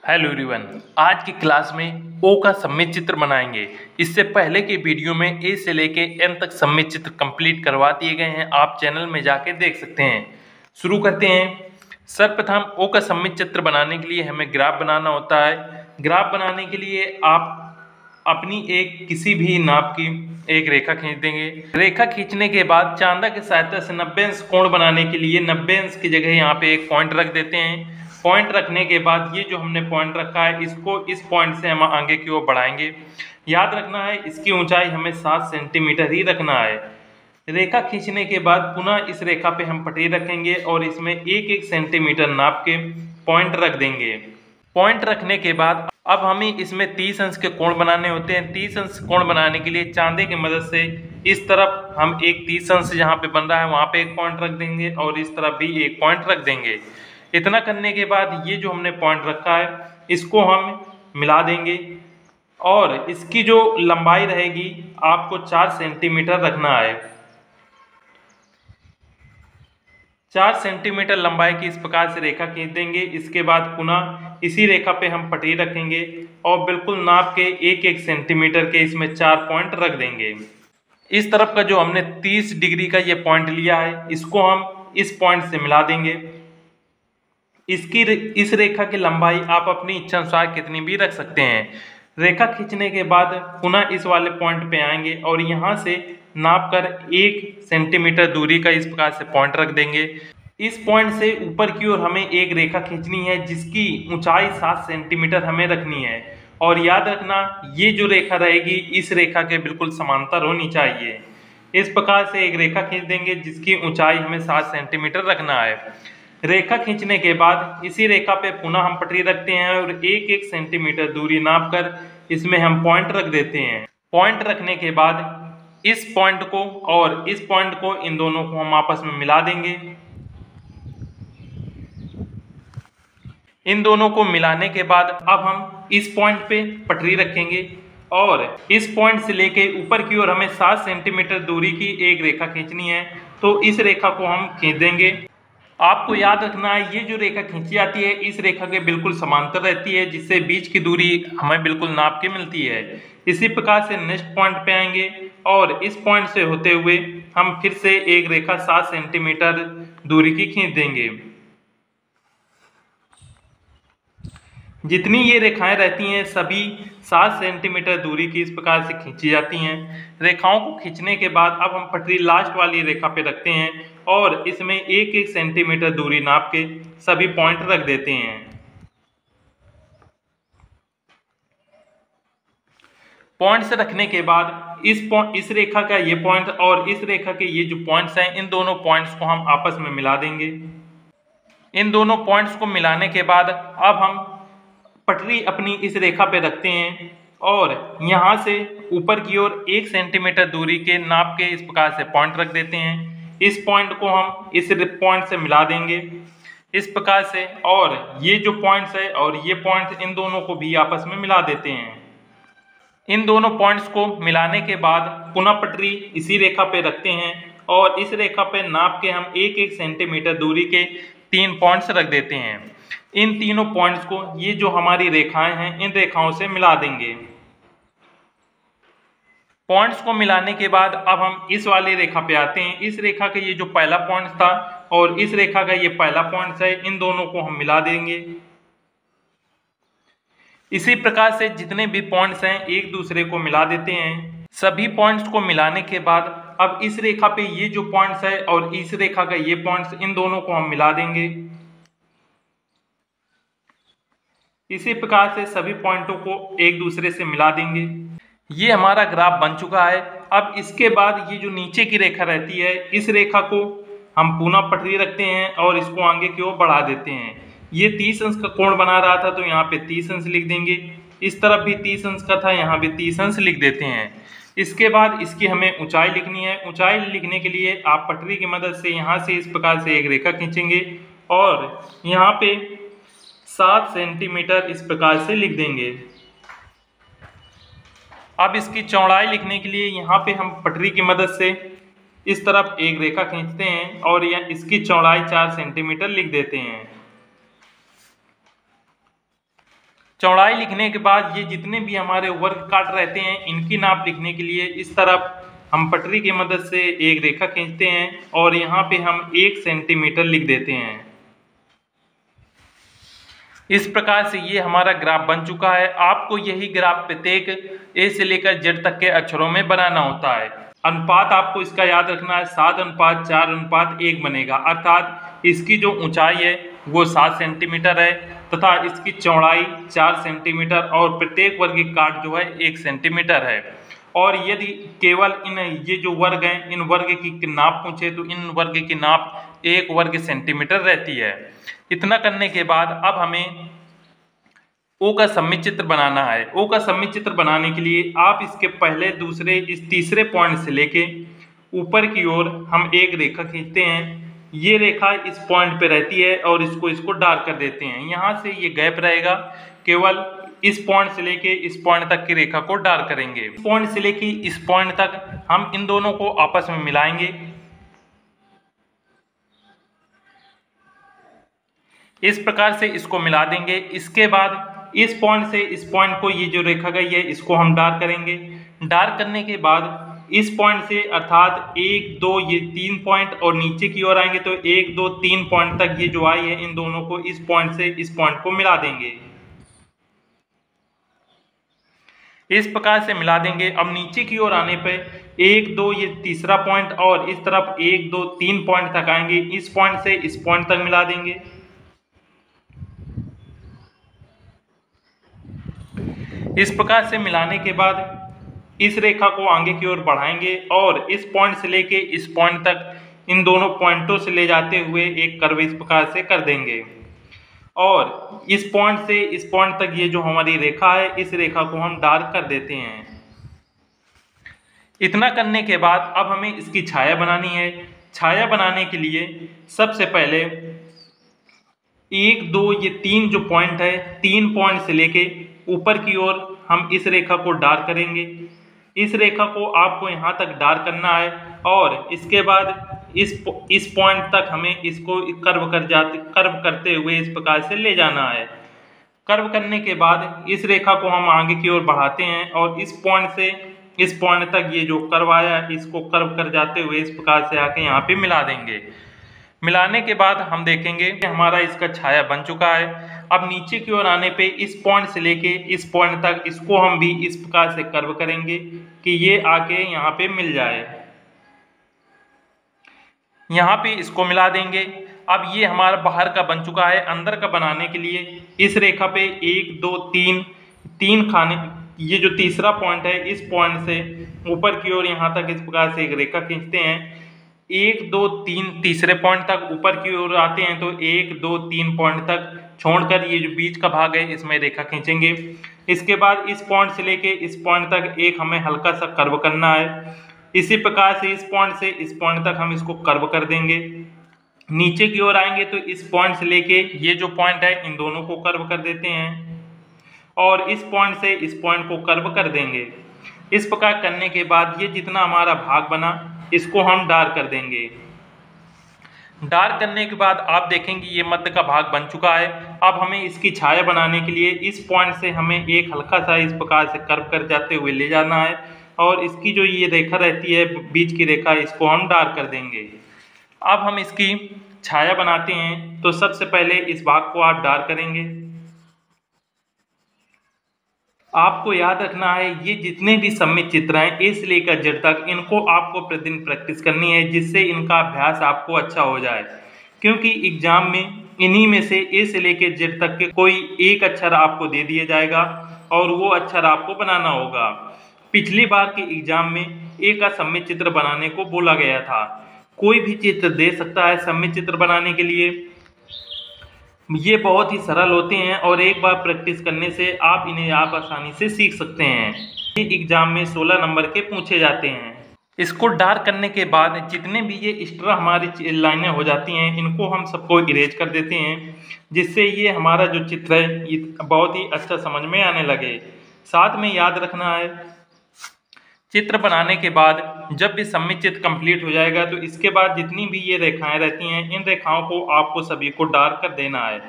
Hello everyone, आज की class में ओ का सममित चित्र बनाएंगे। इससे पहले के वीडियो में ए से लेके एन तक सममित चित्र कंप्लीट करवा दिए गए हैं, आप चैनल में जाके देख सकते हैं। शुरू करते हैं। सर्वप्रथम ओ का सममित चित्र बनाने के लिए हमें ग्राफ बनाना होता है। ग्राफ बनाने के लिए आप अपनी एक किसी भी नाप की एक रेखा खींच देंगे। रेखा खींचने के बाद चांदा की सहायता से 90 अंश कोण बनाने के लिए 90 अंश की जगह यहाँ पे एक पॉइंट रख देते हैं। पॉइंट रखने के बाद ये जो हमने पॉइंट रखा है इसको इस पॉइंट से हम आगे की ओर बढ़ाएंगे। याद रखना है इसकी ऊंचाई हमें 7 सेंटीमीटर ही रखना है। रेखा खींचने के बाद पुनः इस रेखा पे हम पटरी रखेंगे और इसमें 1-1 सेंटीमीटर नाप के पॉइंट रख देंगे। पॉइंट रखने के बाद अब हमें इसमें 30 अंश के कोण बनाने होते हैं। 30 अंश कोण बनाने के लिए चांदे की मदद से इस तरफ हम एक 30 अंश जहाँ पे बन रहा है वहाँ पे एक पॉइंट रख देंगे और इस तरफ भी एक पॉइंट रख देंगे। इतना करने के बाद ये जो हमने पॉइंट रखा है इसको हम मिला देंगे और इसकी जो लंबाई रहेगी आपको 4 सेंटीमीटर रखना है। 4 सेंटीमीटर लंबाई की इस प्रकार से रेखा खींच देंगे। इसके बाद पुनः इसी रेखा पे हम पटरी रखेंगे और बिल्कुल नाप के 1-1 सेंटीमीटर के इसमें 4 पॉइंट रख देंगे। इस तरफ का जो हमने 30 डिग्री का ये पॉइंट लिया है इसको हम इस पॉइंट से मिला देंगे। इस रेखा की लंबाई आप अपनी इच्छा अनुसार कितनी भी रख सकते हैं। रेखा खींचने के बाद पुनः इस वाले पॉइंट पे आएंगे और यहाँ से नाप कर 1 सेंटीमीटर दूरी का इस प्रकार से पॉइंट रख देंगे। इस पॉइंट से ऊपर की ओर हमें एक रेखा खींचनी है जिसकी ऊंचाई 7 सेंटीमीटर हमें रखनी है और याद रखना ये जो रेखा रहेगी इस रेखा के बिल्कुल समांतर होनी चाहिए। इस प्रकार से एक रेखा खींच देंगे जिसकी ऊंचाई हमें 7 सेंटीमीटर रखना है। रेखा खींचने के बाद इसी रेखा पे पुनः हम पटरी रखते हैं और 1-1 सेंटीमीटर दूरी नाप कर इसमें हम पॉइंट रख देते हैं। पॉइंट रखने के बाद इस पॉइंट को और इस पॉइंट को इन दोनों को हम आपस में मिला देंगे। इन दोनों को मिलाने के बाद अब हम इस पॉइंट पे पटरी रखेंगे और इस पॉइंट से लेके ऊपर की ओर हमें 7 सेंटीमीटर दूरी की एक रेखा खींचनी है, तो इस रेखा को हम खींच देंगे। आपको याद रखना है ये जो रेखा खींची जाती है इस रेखा के बिल्कुल समांतर रहती है जिससे बीच की दूरी हमें बिल्कुल नाप के मिलती है। इसी प्रकार से नेक्स्ट पॉइंट पे आएंगे और इस पॉइंट से होते हुए हम फिर से एक रेखा 7 सेंटीमीटर दूरी की खींच देंगे। जितनी ये रेखाएं रहती हैं सभी 7 सेंटीमीटर दूरी की इस प्रकार से खींची जाती हैं। रेखाओं को खींचने के बाद अब हम पटरी लास्ट वाली रेखा पे रखते हैं और इसमें 1-1 सेंटीमीटर दूरी नाप के सभी पॉइंट रख देते हैं। पॉइंट्स रखने के बाद इस रेखा का ये पॉइंट और इस रेखा के ये जो पॉइंट्स हैं इन दोनों पॉइंट्स को हम आपस में मिला देंगे। इन दोनों पॉइंट्स को मिलाने के बाद अब हम पटरी अपनी इस रेखा पे रखते हैं और यहाँ से ऊपर की ओर 1 सेंटीमीटर दूरी के नाप के इस प्रकार से पॉइंट रख देते हैं। इस पॉइंट को हम इस पॉइंट से मिला देंगे इस प्रकार से और ये जो पॉइंट्स है और ये पॉइंट इन दोनों को भी आपस में मिला देते हैं। इन दोनों पॉइंट्स को मिलाने के बाद पुनः पटरी इसी रेखा पे रखते हैं और इस रेखा पे नाप के हम 1-1 सेंटीमीटर दूरी के 3 पॉइंट्स रख देते हैं। इन तीनों पॉइंट्स को ये जो हमारी रेखाएं हैं इन रेखाओं से मिला देंगे। पॉइंट्स को मिलाने के बाद अब हम इस वाली रेखा पे आते हैं। इस रेखा का ये जो पहला पॉइंट था और इस रेखा का ये पहला पॉइंट है, इन दोनों को हम मिला देंगे। इसी प्रकार से जितने भी पॉइंट्स हैं एक दूसरे को मिला देते हैं। सभी पॉइंट्स को मिलाने के बाद अब इस रेखा पे ये जो पॉइंट्स है और इस रेखा का ये पॉइंट्स इन दोनों को हम मिला देंगे। इसी प्रकार से सभी पॉइंटों को एक दूसरे से मिला देंगे। ये हमारा ग्राफ बन चुका है। अब इसके बाद ये जो नीचे की रेखा रहती है इस रेखा को हम पुनः पटरी रखते हैं और इसको आगे की ओर बढ़ा देते हैं। ये 30 अंश का कोण बना रहा था तो यहाँ पे 30 अंश लिख देंगे। इस तरफ भी 30 अंश का था, यहाँ भी 30 अंश लिख देते हैं। इसके बाद इसकी हमें ऊंचाई लिखनी है। ऊंचाई लिखने के लिए आप पटरी की मदद से यहाँ से इस प्रकार से एक रेखा खींचेंगे और यहाँ पे 7 सेंटीमीटर इस प्रकार से लिख देंगे। अब इसकी चौड़ाई लिखने के लिए यहाँ पे हम पटरी की मदद से इस तरफ एक रेखा खींचते हैं और यह इसकी चौड़ाई 4 सेंटीमीटर लिख देते हैं। चौड़ाई लिखने के बाद ये जितने भी हमारे वर्ग काट रहते हैं इनकी नाप लिखने के लिए इस तरफ हम पटरी की मदद से एक रेखा खींचते हैं और यहाँ पे हम 1 सेंटीमीटर लिख देते हैं। इस प्रकार से ये हमारा ग्राफ बन चुका है। आपको यही ग्राफ प्रत्येक ए से लेकर जेड तक के अक्षरों में बनाना होता है। अनुपात आपको इसका याद रखना है, 7:4:1 बनेगा, अर्थात इसकी जो ऊंचाई है वो 7 सेंटीमीटर है तथा इसकी चौड़ाई 4 सेंटीमीटर और प्रत्येक वर्ग की काट जो है 1 सेंटीमीटर है। और यदि केवल इन ये जो वर्ग हैं इन वर्ग की नाप पूछे तो इन वर्ग की नाप 1 वर्ग सेंटीमीटर रहती है। इतना करने के बाद अब हमें ओ का सममित चित्र बनाना है। ओ का सममित चित्र बनाने के लिए आप इसके पहले, दूसरे, इस तीसरे पॉइंट से लेके ऊपर की ओर हम एक रेखा खींचते हैं। ये रेखा इस पॉइंट पे रहती है और इसको डार्क कर देते हैं। यहाँ से ये गैप रहेगा, केवल इस पॉइंट से लेके इस पॉइंट तक की रेखा को डार्क करेंगे। इस पॉइंट से लेके इस पॉइंट तक हम इन दोनों को आपस में मिलाएंगे। इस प्रकार से इसको मिला देंगे। इसके बाद इस पॉइंट से इस पॉइंट को, ये जो रेखा गई है इसको हम डार्क करेंगे। डार्क करने के बाद इस पॉइंट से अर्थात 1 2 ये 3 पॉइंट और नीचे की ओर आएंगे तो 1 2 3 पॉइंट तक ये जो आई है इन दोनों को इस पॉइंट से इस पॉइंट को मिला देंगे। इस प्रकार से मिला देंगे। अब नीचे की ओर आने पे 1 2 ये तीसरा पॉइंट और इस तरफ 1 2 3 पॉइंट तक आएंगे। इस पॉइंट से इस पॉइंट तक मिला देंगे। इस प्रकार से मिलाने के बाद इस रेखा को आगे की ओर बढ़ाएंगे और इस पॉइंट से लेके इस पॉइंट तक इन दोनों पॉइंटों से ले जाते हुए एक कर्व इस प्रकार से कर देंगे। और इस पॉइंट से इस पॉइंट तक ये जो हमारी रेखा है इस रेखा को हम डार्क कर देते हैं। इतना करने के बाद अब हमें इसकी छाया बनानी है। छाया बनाने के लिए सबसे पहले 1 2 ये 3 जो पॉइंट है, 3 पॉइंट से लेके ऊपर की ओर हम इस रेखा को डार्क करेंगे। इस रेखा को आपको यहाँ तक डार्क करना है और इसके बाद इस पॉइंट तक हमें इसको कर्व करते हुए इस प्रकार से ले जाना है। कर्व करने के बाद इस रेखा को हम आगे की ओर बढ़ाते हैं और इस पॉइंट से इस पॉइंट तक ये जो कर्व आया है इसको कर्व कर जाते हुए इस प्रकार से आके यहाँ पे मिला देंगे। मिलाने के बाद हम देखेंगे कि हमारा इसका छाया बन चुका है। अब नीचे की ओर आने पे इस पॉइंट से लेके इस पॉइंट तक इसको हम भी इस प्रकार से कर्व करेंगे कि ये आके यहाँ पे मिल जाए। यहाँ पे इसको मिला देंगे। अब ये हमारा बाहर का बन चुका है। अंदर का बनाने के लिए इस रेखा पे 1 2 3 खाने, ये जो तीसरा पॉइंट है इस पॉइंट से ऊपर की ओर यहाँ तक इस प्रकार से एक रेखा खींचते हैं। 1 2 3 तीसरे पॉइंट तक ऊपर की ओर आते हैं तो 1 2 3 पॉइंट तक छोड़कर ये जो बीच का भाग है इसमें रेखा खींचेंगे। इसके बाद इस पॉइंट से लेके इस पॉइंट तक एक हमें हल्का सा कर्व करना है। इसी प्रकार से इस पॉइंट तक हम इसको कर्व कर देंगे। नीचे की ओर आएंगे तो इस पॉइंट से लेके ये जो पॉइंट है इन दोनों को कर्व कर देते हैं और इस पॉइंट से इस पॉइंट को कर्व कर देंगे। इस प्रकार करने के बाद ये जितना हमारा भाग बना इसको हम डार्क कर देंगे। डार्क करने के बाद आप देखेंगे ये मध्य का भाग बन चुका है। अब हमें इसकी छाया बनाने के लिए इस पॉइंट से हमें एक हल्का सा इस प्रकार से कर्व कर जाते हुए ले जाना है और इसकी जो ये रेखा रहती है बीच की रेखा इसको हम डार्क कर देंगे। अब हम इसकी छाया बनाते हैं तो सबसे पहले इस भाग को आप डार्क करेंगे। आपको याद रखना है ये जितने भी सममित चित्र हैं ए से लेकर जेड तक इनको आपको प्रतिदिन प्रैक्टिस करनी है जिससे इनका अभ्यास आपको अच्छा हो जाए, क्योंकि एग्जाम में इन्हीं में से ए से लेकर जेड तक के कोई एक अक्षर आपको दे दिया जाएगा और वो अक्षर आपको बनाना होगा। पिछली बार के एग्जाम में ए का सममित चित्र बनाने को बोला गया था। कोई भी चित्र दे सकता है सममित चित्र बनाने के लिए। ये बहुत ही सरल होते हैं और एक बार प्रैक्टिस करने से आप इन्हें आसानी से सीख सकते हैं। ये एग्जाम में 16 नंबर के पूछे जाते हैं। इसको डार्क करने के बाद जितने भी ये एक्स्ट्रा हमारी लाइनें हो जाती हैं इनको हम सबको इरेज कर देते हैं, जिससे ये हमारा जो चित्र है ये बहुत ही अच्छा समझ में आने लगे। साथ में याद रखना है चित्र बनाने के बाद जब भी सममित चित्र कंप्लीट हो जाएगा तो इसके बाद जितनी भी ये रेखाएं रहती हैं इन रेखाओं को आपको सभी को डार्क कर देना है।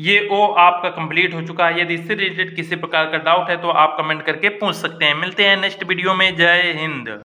ये ओ आपका कंप्लीट हो चुका है। यदि इससे रिलेटेड किसी प्रकार का डाउट है तो आप कमेंट करके पूछ सकते हैं। मिलते हैं नेक्स्ट वीडियो में। जय हिंद।